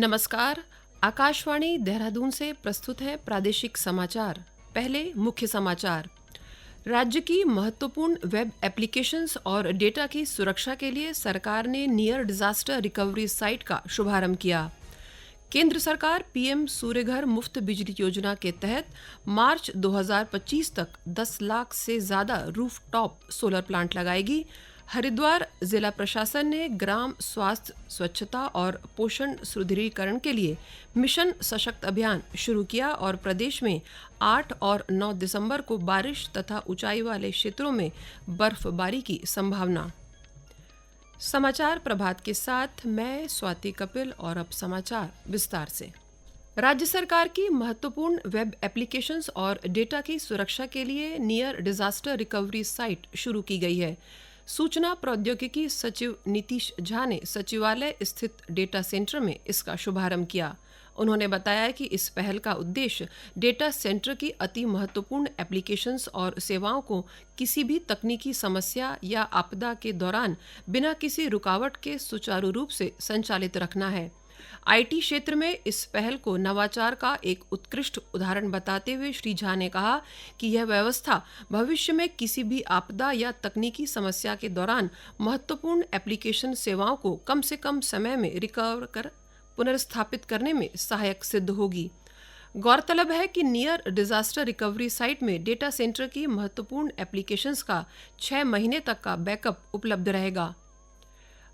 नमस्कार। आकाशवाणी देहरादून से प्रस्तुत है प्रादेशिक समाचार। पहले मुख्य समाचार। राज्य की महत्वपूर्ण वेब एप्लीकेशंस और डेटा की सुरक्षा के लिए सरकार ने नियर डिजास्टर रिकवरी साइट का शुभारंभ किया। केंद्र सरकार पीएम सूर्यघर मुफ्त बिजली योजना के तहत मार्च 2025 तक 10 लाख से ज्यादा रूफटॉप सोलर प्लांट लगाएगी। हरिद्वार जिला प्रशासन ने ग्राम स्वास्थ्य स्वच्छता और पोषण सुदृढ़ीकरण के लिए मिशन सशक्त अभियान शुरू किया और प्रदेश में 8 और 9 दिसंबर को बारिश तथा ऊंचाई वाले क्षेत्रों में बर्फबारी की संभावना। समाचार प्रभात के साथ मैं स्वाति कपिल और अब समाचार विस्तार से। राज्य सरकार की महत्वपूर्ण वेब एप्लीकेशंस और डेटा की सुरक्षा के लिए नियर डिजास्टर रिकवरी साइट शुरू की गई है। सूचना प्रौद्योगिकी सचिव नीतीश झा ने सचिवालय स्थित डेटा सेंटर में इसका शुभारंभ किया। उन्होंने बताया कि इस पहल का उद्देश्य डेटा सेंटर की अति महत्वपूर्ण एप्लीकेशंस और सेवाओं को किसी भी तकनीकी समस्या या आपदा के दौरान बिना किसी रुकावट के सुचारू रूप से संचालित रखना है। आईटी क्षेत्र में इस पहल को नवाचार का एक उत्कृष्ट उदाहरण बताते हुए श्री झा ने कहा कि यह व्यवस्था भविष्य में किसी भी आपदा या तकनीकी समस्या के दौरान महत्वपूर्ण एप्लीकेशन सेवाओं को कम से कम समय में रिकवर कर पुनर्स्थापित करने में सहायक सिद्ध होगी। गौरतलब है कि नियर डिजास्टर रिकवरी साइट में डेटा सेंटर की महत्वपूर्ण एप्लीकेशंस का 6 महीने तक का बैकअप उपलब्ध रहेगा।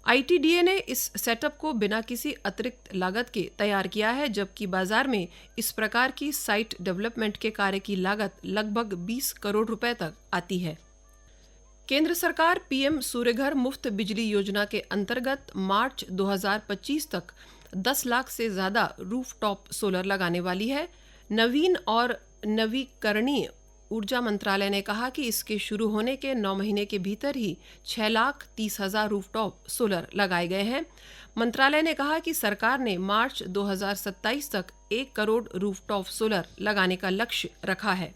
आईटीडीए ने इस सेटअप को बिना किसी अतिरिक्त लागत के तैयार किया है, जबकि बाजार में इस प्रकार की साइट डेवलपमेंट के कार्य की लागत लगभग 20 करोड़ रुपए तक आती है। केंद्र सरकार पीएम सूर्यघर मुफ्त बिजली योजना के अंतर्गत मार्च 2025 तक 10 लाख से ज्यादा रूफटॉप सोलर लगाने वाली है। नवीन और नवीकरणीय ऊर्जा मंत्रालय ने कहा कि इसके शुरू होने के 9 महीने के भीतर ही 6,30,000 रूफटॉप सोलर लगाए गए हैं। मंत्रालय ने कहा कि सरकार ने मार्च 2027 तक 1 करोड़ रूफटॉप सोलर लगाने का लक्ष्य रखा है।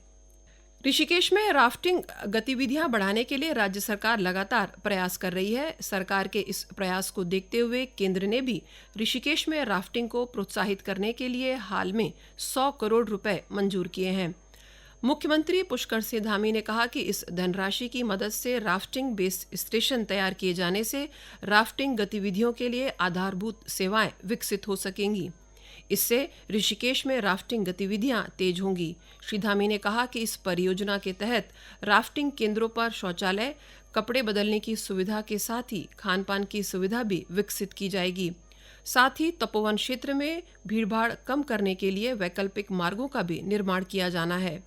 ऋषिकेश में राफ्टिंग गतिविधियां बढ़ाने के लिए राज्य सरकार लगातार प्रयास कर रही है। सरकार के इस प्रयास को देखते हुए केंद्र ने भी ऋषिकेश में राफ्टिंग को प्रोत्साहित करने के लिए हाल में 100 करोड़ रुपए मंजूर किए हैं। मुख्यमंत्री पुष्कर सिंह धामी ने कहा कि इस धनराशि की मदद से राफ्टिंग बेस स्टेशन तैयार किए जाने से राफ्टिंग गतिविधियों के लिए आधारभूत सेवाएं विकसित हो सकेंगी। इससे ऋषिकेश में राफ्टिंग गतिविधियां तेज होंगी। श्री धामी ने कहा कि इस परियोजना के तहत राफ्टिंग केंद्रों पर शौचालय, कपड़े बदलने की सुविधा के साथ ही खान-पान की सुविधा भी विकसित की जाएगी। साथ ही तपोवन क्षेत्र में भीड़भाड़ कम करने के लिए वैकल्पिक मार्गों का भी निर्माण किया जाना है।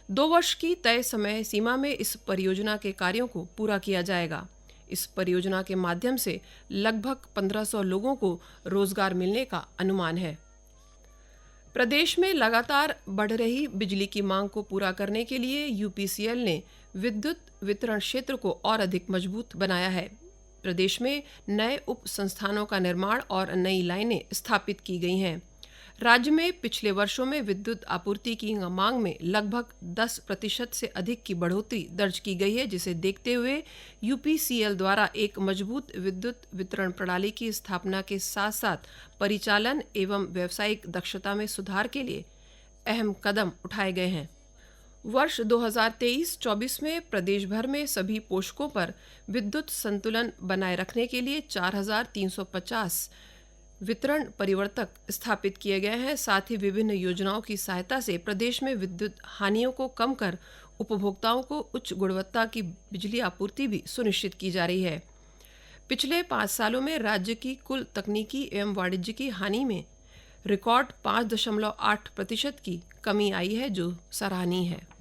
2 वर्ष की तय समय सीमा में इस परियोजना के कार्यों को पूरा किया जाएगा। इस परियोजना के माध्यम से लगभग 1500 लोगों को रोजगार मिलने का अनुमान है। प्रदेश में लगातार बढ़ रही बिजली की मांग को पूरा करने के लिए यूपीसीएल ने विद्युत वितरण क्षेत्र को और अधिक मजबूत बनाया है। प्रदेश में नए उप संस्थानों का निर्माण और नई लाइनें स्थापित की गई हैं। राज्य में पिछले वर्षों में विद्युत आपूर्ति की मांग में लगभग 10% से अधिक की बढ़ोतरी दर्ज की गई है, जिसे देखते हुए यूपीसीएल द्वारा एक मजबूत विद्युत वितरण प्रणाली की स्थापना के साथ साथ परिचालन एवं व्यावसायिक दक्षता में सुधार के लिए अहम कदम उठाए गए हैं। वर्ष 2023-24 में प्रदेश भर में सभी पोषकों पर विद्युत संतुलन बनाए रखने के लिए 4,350 वितरण परिवर्तक स्थापित किए गए हैं। साथ ही विभिन्न योजनाओं की सहायता से प्रदेश में विद्युत हानियों को कम कर उपभोक्ताओं को उच्च गुणवत्ता की बिजली आपूर्ति भी सुनिश्चित की जा रही है। पिछले 5 सालों में राज्य की कुल तकनीकी एवं वाणिज्यिकी हानि में रिकॉर्ड 5.8% की कमी आई है, जो सराहनीय है।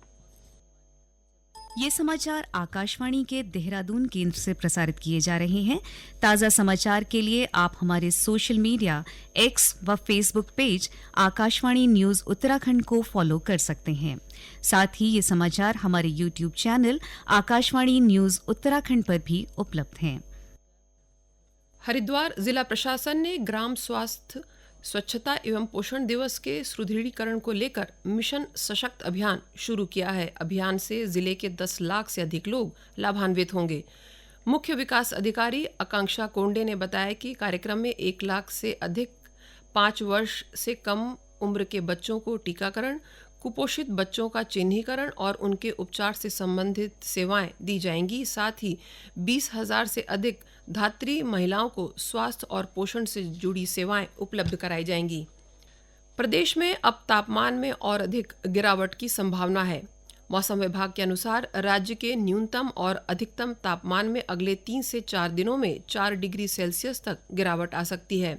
ये समाचार आकाशवाणी के देहरादून केंद्र से प्रसारित किए जा रहे हैं। ताज़ा समाचार के लिए आप हमारे सोशल मीडिया एक्स व Facebook page Akashvani news Uttarakhand को फॉलो कर सकते हैं। साथ ही ये समाचार हमारे YouTube channel Akashvani news Uttarakhand पर भी उपलब्ध हैं। हरिद्वार जिला प्रशासन ने ग्राम स्वास्थ्य स्वच्छता एवं पोषण दिवस के सुदृढ़ीकरण को लेकर मिशन सशक्त अभियान शुरू किया है। अभियान से जिले के 10 लाख से अधिक लोग लाभान्वित होंगे। मुख्य विकास अधिकारी आकांक्षा कोंडे ने बताया कि कार्यक्रम में 1 लाख से अधिक 5 वर्ष से कम उम्र के बच्चों को टीकाकरण, कुपोषित बच्चों का चिन्हीकरण और उनके उपचार से संबंधित सेवाएं दी जाएंगी। साथ ही 20,000 से अधिक धात्री महिलाओं को स्वास्थ्य और पोषण से जुड़ी सेवाएं उपलब्ध कराई जाएंगी। प्रदेश में अब तापमान में और अधिक गिरावट की संभावना है। मौसम विभाग के अनुसार राज्य के न्यूनतम और अधिकतम तापमान में अगले 3 से 4 दिनों में 4 डिग्री सेल्सियस तक गिरावट आ सकती है।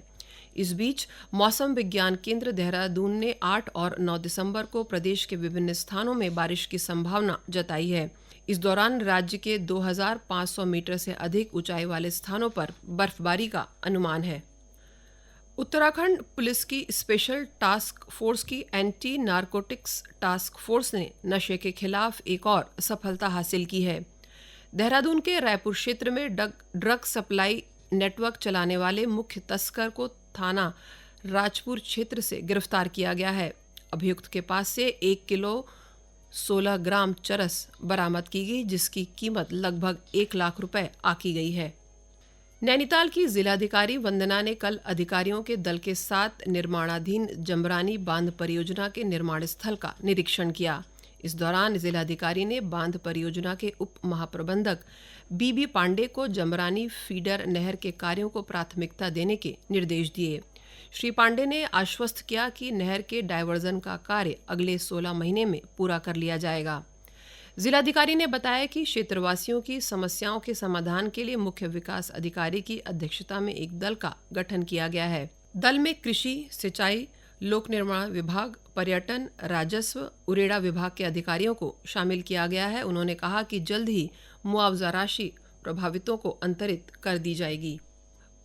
इस बीच मौसम विज्ञान केंद्र देहरादून ने 8 और 9 दिसंबर को प्रदेश के विभिन्न स्थानों में बारिश की संभावना जताई है। इस दौरान राज्य के 2,500 मीटर से अधिक ऊंचाई वाले स्थानों पर बर्फबारी का अनुमान है। उत्तराखंड पुलिस की स्पेशल टास्क फोर्स की एंटी नारकोटिक्स टास्क फोर्स ने नशे के खिलाफ एक और सफलता हासिल की है। देहरादून के रायपुर क्षेत्र में ड्रग सप्लाई नेटवर्क चलाने वाले मुख्य तस्कर को थाना राजपुर क्षेत्र से गिरफ्तार किया गया है। अभियुक्त के पास से 1 किलो 16 ग्राम चरस बरामद की गई, जिसकी कीमत लगभग 1 लाख रुपए आकी गई है। नैनीताल की जिलाधिकारी वंदना ने कल अधिकारियों के दल के साथ निर्माणाधीन जमरानी बांध परियोजना के निर्माण स्थल का निरीक्षण किया। इस दौरान जिलाधिकारी ने बांध परियोजना के उप महाप्रबंधक बीबी पांडे को जमरानी फीडर नहर के कार्यों को प्राथमिकता देने के निर्देश दिए। श्री पांडे ने आश्वस्त किया कि नहर के डायवर्जन का कार्य अगले 16 महीने में पूरा कर लिया जाएगा। जिलाधिकारी ने बताया कि क्षेत्रवासियों की समस्याओं के समाधान के लिए मुख्य विकास अधिकारी की अध्यक्षता में एक दल का गठन किया गया है। दल में कृषि, सिंचाई, लोक निर्माण विभाग, पर्यटन, राजस्व, उरेडा विभाग के अधिकारियों को शामिल किया गया है। उन्होंने कहा कि जल्द ही मुआवजा राशि प्रभावितों को अंतरित कर दी जाएगी।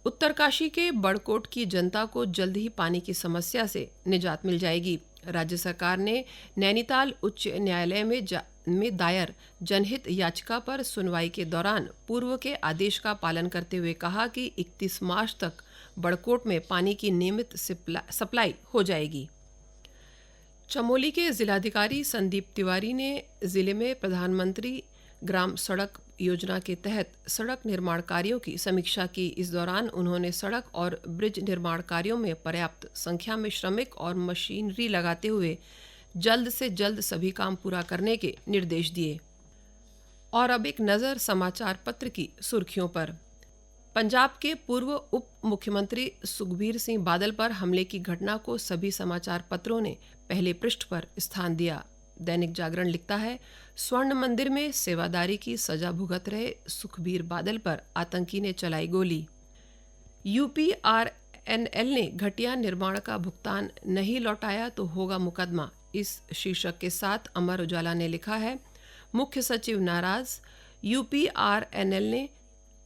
उत्तरकाशी के बड़कोट की जनता को जल्द ही पानी की समस्या से निजात मिल जाएगी। राज्य सरकार ने नैनीताल उच्च न्यायालय में दायर जनहित याचिका पर सुनवाई के दौरान पूर्व के आदेश का पालन करते हुए कहा कि 31 मार्च तक बड़कोट में पानी की नियमित सप्लाई हो जाएगी। चमोली के जिलाधिकारी संदीप तिवारी ने जिले में प्रधानमंत्री ग्राम सड़क योजना के तहत सड़क निर्माण कार्यों की समीक्षा की। इस दौरान उन्होंने सड़क और ब्रिज निर्माण कार्यों में पर्याप्त संख्या में श्रमिक और मशीनरी लगाते हुए जल्द से जल्द सभी काम पूरा करने के निर्देश दिए। और अब एक नज़र समाचार पत्र की सुर्खियों पर। पंजाब के पूर्व उप मुख्यमंत्री सुखबीर सिंह बादल पर हमले की घटना को सभी समाचार पत्रों ने पहले पृष्ठ पर स्थान दिया। दैनिक जागरण लिखता है, स्वर्ण मंदिर में सेवादारी की सजा भुगत रहे सुखबीर बादल पर आतंकी ने चलाई गोली। यूपीआरएनएल ने घटिया निर्माण का भुगतान नहीं लौटाया तो होगा मुकदमा। इस शीर्षक के साथ अमर उजाला ने लिखा है, मुख्य सचिव नाराज, यूपीआरएनएल ने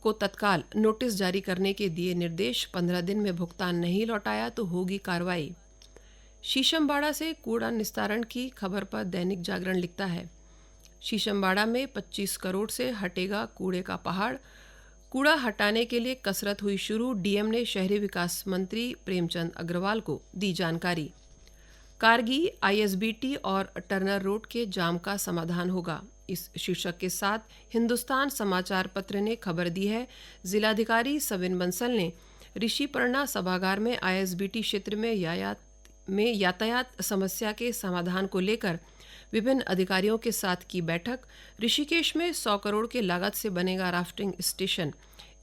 को तत्काल नोटिस जारी करने के दिए निर्देश, 15 दिन में भुगतान नहीं लौटाया तो होगी कार्रवाई। शीशमबाड़ा से कूड़ा निस्तारण की खबर पर दैनिक जागरण लिखता है, शीशमबाड़ा में 25 करोड़ से हटेगा कूड़े का पहाड़, कूड़ा हटाने के लिए कसरत हुई शुरू। डीएम ने शहरी विकास मंत्री प्रेमचंद अग्रवाल को दी जानकारी। कारगी, आईएसबीटी और टर्नर रोड के जाम का समाधान होगा। इस शीर्षक के साथ हिंदुस्तान समाचार पत्र ने खबर दी है, जिलाधिकारी सविन बंसल ने ऋषिपर्णा सभागार में आईएसबीटी क्षेत्र में यातायात समस्या के समाधान को लेकर विभिन्न अधिकारियों के साथ की बैठक। ऋषिकेश में 100 करोड़ के लागत से बनेगा राफ्टिंग स्टेशन।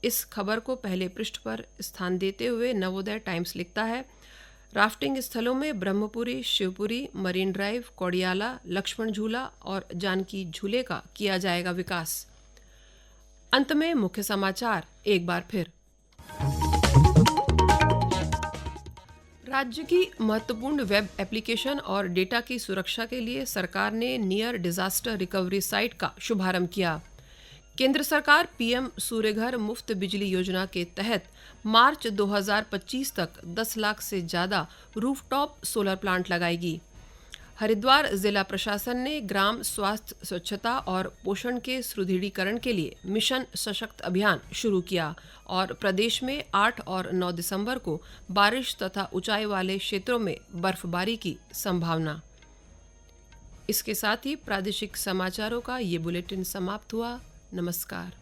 इस खबर को पहले पृष्ठ पर स्थान देते हुए नवोदय टाइम्स लिखता है, राफ्टिंग स्थलों में ब्रह्मपुरी, शिवपुरी, मरीन ड्राइव, कोडियाला, लक्ष्मण झूला और जानकी झूले का किया जाएगा विकास। अंत में मुख्य समाचार एक बार फिर। राज्य की महत्वपूर्ण वेब एप्लीकेशन और डेटा की सुरक्षा के लिए सरकार ने नियर डिजास्टर रिकवरी साइट का शुभारंभ किया। केंद्र सरकार पीएम सूर्यघर मुफ्त बिजली योजना के तहत मार्च 2025 तक 10 लाख से ज़्यादा रूफटॉप सोलर प्लांट लगाएगी। हरिद्वार जिला प्रशासन ने ग्राम स्वास्थ्य स्वच्छता और पोषण के सुदृढ़ीकरण के लिए मिशन सशक्त अभियान शुरू किया और प्रदेश में 8 और 9 दिसंबर को बारिश तथा ऊंचाई वाले क्षेत्रों में बर्फबारी की संभावना। इसके साथ ही प्रादेशिक समाचारों का ये बुलेटिन समाप्त हुआ। नमस्कार।